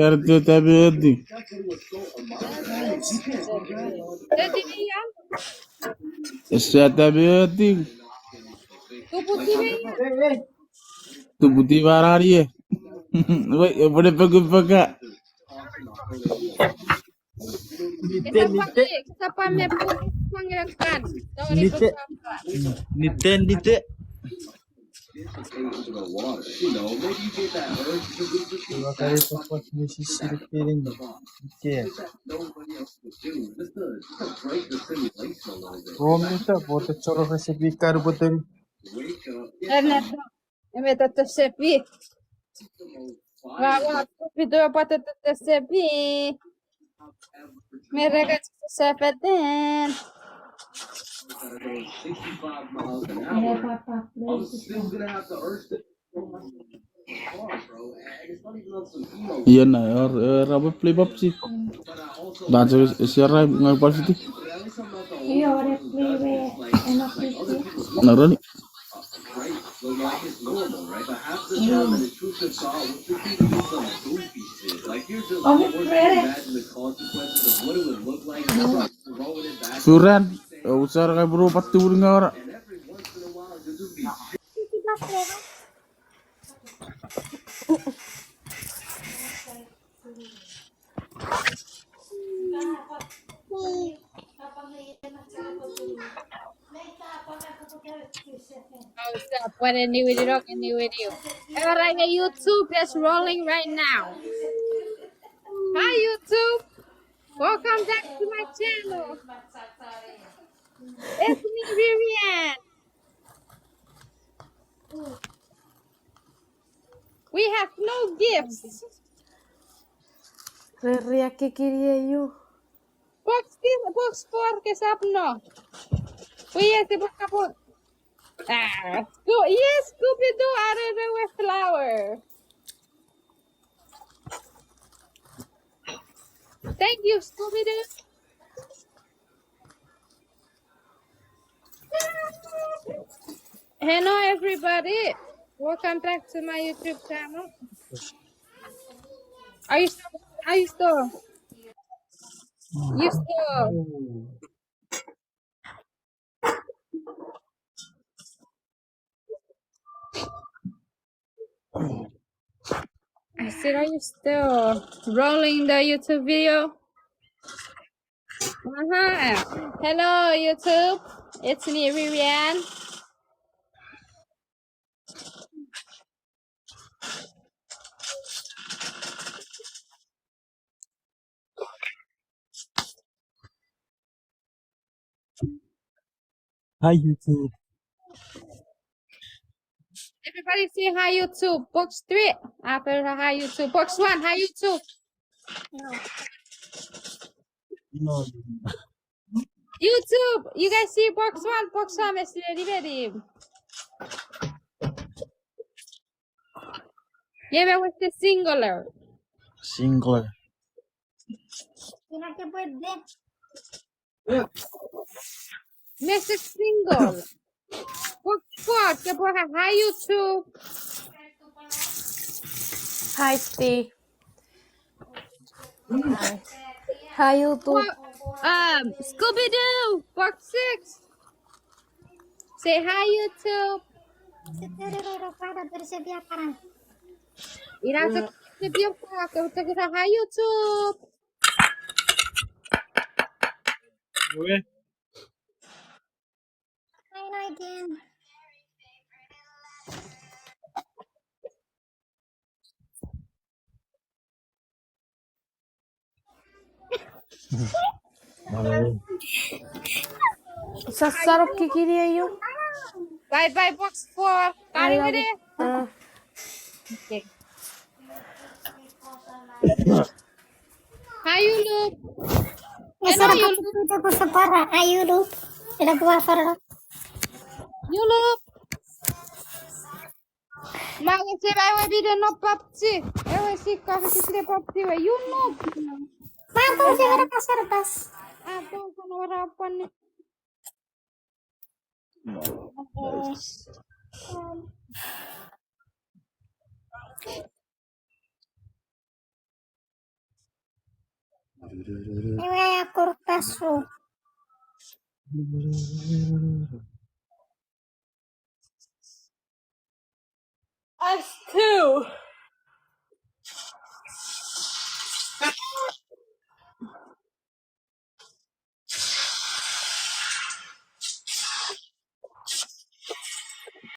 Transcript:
Certo, tabii. Jadi Ian, Está tabii. tu putih Ian. Tu buti barari. Wait, boleh pakai. Kita pamit po pangilagkan. Sorry po Nite. papa. Nite. Bakari Papa Mississippi Piring. Okay. Romita, bote choro kasi bikar bote. Ernesto, me tetap sepi. Wah, video apa tetap sepi. Mereka sepetin. Iya na, apa play PUBG? Dan siapa nggak PUBG? Iya, ada play enak itu. Naruh nih. Suran, usar kayak bro patu nggak orang. Oh, stop. What a new video, Alright, YouTube is rolling right now. Hi, YouTube. Welcome back to my channel. It's me, Vivian. We have no gifts. Reria que queria eu. Box 4 que sapno. Yes, the book kapot. Yes, Scooby-Doo out of the with flower. Thank you, Scooby-Doo. Hello, everybody. Welcome back to my YouTube channel. Are you still? You still? I said, are you still rolling the YouTube video? Hello, YouTube. It's me, Vivian. Hi YouTube. Everybody say hi, YouTube. Box 3. After hi, YouTube. Box 1. Hi, YouTube. No. YouTube. You guys see box 1. Box 1 is ready. Yeah, but with the singular. Singular. Message single. Box 4. Hi, YouTube. Hi, Steve. Hi, YouTube. Scooby-Doo. Box 6. Say hi, YouTube. Irasa video kita hi, YouTube. Sasarok que queria eu. Bye, box 4. Kali mo din. Okay. Hi, YouTube. Hello, YouTube. YouTube. Mga sila ay video no PUBG. Ewe si kasi sila PUBG wa YouTube. Atau kan harapan nih. Saya kurtasu. Us too.